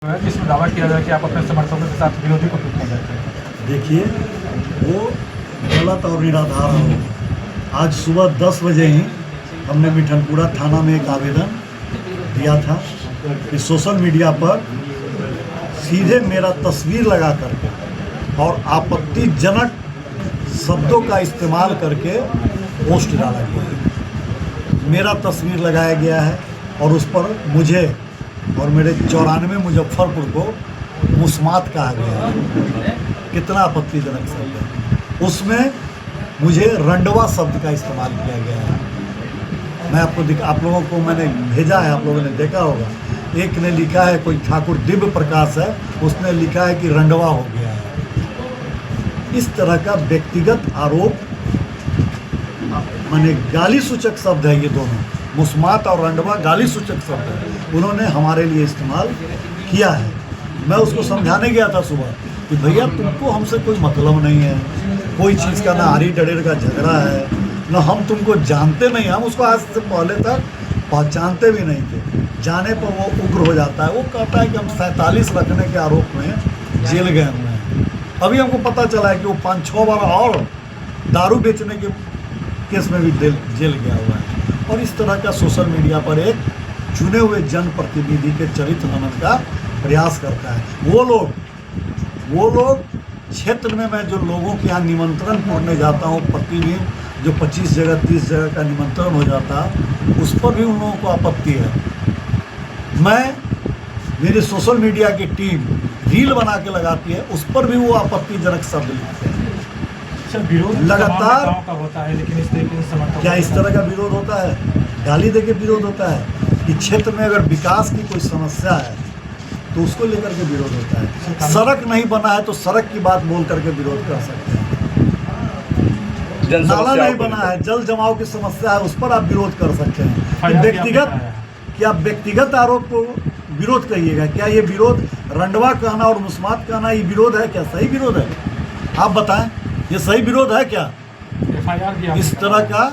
जिसमें दावा किया जाए कि आप अपने समर्थकों के साथ विरोधी को पीटने गए थे। देखिए, वो गलत और निराधार आरोप। आज सुबह 10 बजे ही हमने मिठनपुरा थाना में एक आवेदन दिया था कि सोशल मीडिया पर सीधे मेरा तस्वीर लगा करके और आपत्तिजनक शब्दों का इस्तेमाल करके पोस्ट डाला गया है। मेरा तस्वीर लगाया गया है और उस पर मुझे और मेरे 94 मुजफ्फरपुर को मुस्मात कहा गया है। कितना आपत्तिजनक शब्द है। उसमें मुझे रंडवा शब्द का इस्तेमाल किया गया है। मैं आप लोगों को मैंने भेजा है, आप लोगों ने देखा होगा। एक ने लिखा है, कोई ठाकुर दिव्य प्रकाश है, उसने लिखा है कि रंडवा हो गया है। इस तरह का व्यक्तिगत आरोप, माने गाली सूचक शब्द है। ये दोनों मुस्मात और रंडवा गाली सूचक शब्द है, उन्होंने हमारे लिए इस्तेमाल किया है। मैं उसको समझाने गया था सुबह कि भैया तुमको हमसे कोई मतलब नहीं है, कोई चीज़ का ना आरी डरेर का झगड़ा है, ना हम तुमको जानते नहीं। हम उसको आज से पहले तक पहचानते भी नहीं थे। जाने पर वो उग्र हो जाता है। वो कहता है कि हम 47 रखने के आरोप में जेल गए हुए हैं। अभी हमको पता चला है कि वो 5-6 बार और दारू बेचने के केस में भी जेल गया हुआ है। और इस तरह का सोशल मीडिया पर एक चुने हुए जनप्रतिनिधि के चरित्र हनन का प्रयास करता है। वो लोग क्षेत्र में मैं जो लोगों के यहाँ निमंत्रण करने जाता हूँ, प्रतिदिन जो 25 जगह 30 जगह का निमंत्रण हो जाता है, उस पर भी उन लोगों को आपत्ति है। मेरी सोशल मीडिया की टीम रील बना के लगाती है, उस पर भी वो आपत्तिजनक शब्द लिखते हैं। लगातार होता है, लेकिन इस तरीके से क्या इस तरह का विरोध होता है? गाली देके विरोध होता है कि क्षेत्र में अगर विकास की कोई समस्या है तो उसको लेकर के विरोध होता है। सड़क नहीं बना है तो सड़क की बात बोल करके विरोध कर सकते हैं। नाला नहीं बना है, जल जमाव की समस्या है, उस पर आप विरोध कर सकते हैं। व्यक्तिगत आरोप को विरोध कहिएगा। क्या ये विरोध रंडवा कहना और मुस्मात कहना ये विरोध है? क्या सही विरोध है? आप बताएं, ये सही विरोध है क्या? इस तरह का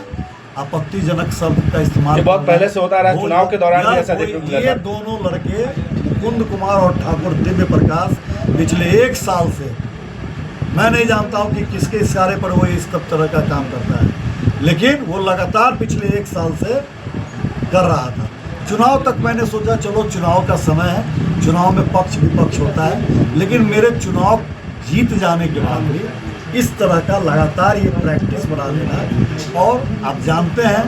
आपत्तिजनक शब्द का इस्तेमाल बहुत पहले से होता रहा है। चुनाव के दौरान भी ऐसा देखने को मिला। ये दोनों लड़के मुकुंद कुमार और ठाकुर दिव्य प्रकाश पिछले 1 साल से, मैं नहीं जानता हूँ कि किसके इशारे पर वो इस तरह का काम करता है, लेकिन वो लगातार पिछले 1 साल से कर रहा था। चुनाव तक मैंने सोचा चलो चुनाव का समय है, चुनाव में पक्ष विपक्ष होता है, लेकिन मेरे चुनाव जीत जाने के बाद भी इस तरह का लगातार ये प्रैक्टिस बना लेना। और आप जानते हैं,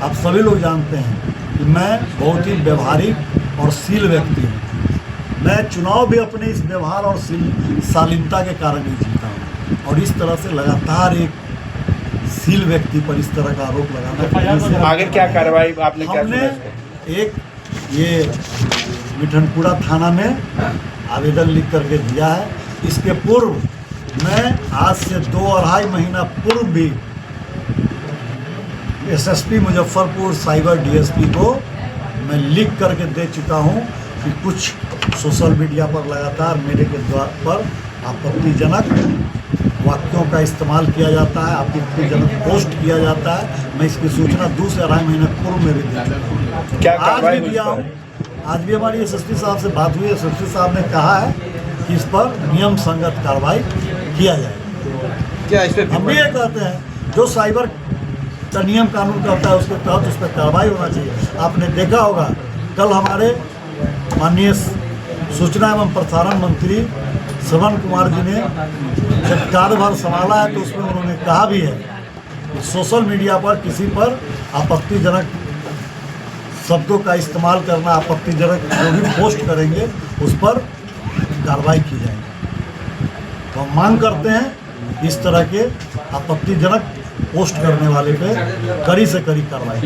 आप सभी लोग जानते हैं कि मैं बहुत ही व्यवहारिक और शील व्यक्ति हूँ। मैं चुनाव भी अपने इस व्यवहार और शालीनता के कारण ही जीता हूँ। और इस तरह से लगातार एक शील व्यक्ति पर इस तरह का आरोप लगाना। आगे क्या कार्रवाई आपने क्या हमने एक ये मिठनपुरा थाना में आवेदन लिख करके दिया है। इसके पूर्व मैं आज से 2-2.5 महीना पूर्व भी एसएसपी मुजफ्फरपुर साइबर डीएसपी को मैं लिख करके दे चुका हूं कि कुछ सोशल मीडिया पर लगातार मेरे के द्वार पर आपत्तिजनक वाक्यों का इस्तेमाल किया जाता है, आपत्तिजनक पोस्ट किया जाता है। मैं इसकी सूचना 2 से 2.5 महीने पूर्व में भी दे चुका हूँ। आज भी दिया हूँ। आज भी हमारी एसएसपी साहब से बात हुई है। एसएसपी साहब ने कहा है कि इस पर नियम संगत कार्रवाई किया जाए। क्या इस पे हम भी ये कहते हैं, जो साइबर का नियम कानून करता है उसके तहत उस पर कार्रवाई होना चाहिए। आपने देखा होगा, कल हमारे माननीय सूचना एवं प्रसारण मंत्री श्रवण कुमार जी ने जब कार्यभार संभाला है तो उसमें उन्होंने कहा भी है कि सोशल मीडिया पर किसी पर आपत्तिजनक शब्दों का इस्तेमाल करना, आपत्तिजनक जो भी पोस्ट करेंगे उस पर कार्रवाई की जाएगी। तो हम मांग करते हैं इस तरह के आपत्तिजनक पोस्ट करने वाले पे कड़ी से कड़ी कार्रवाई।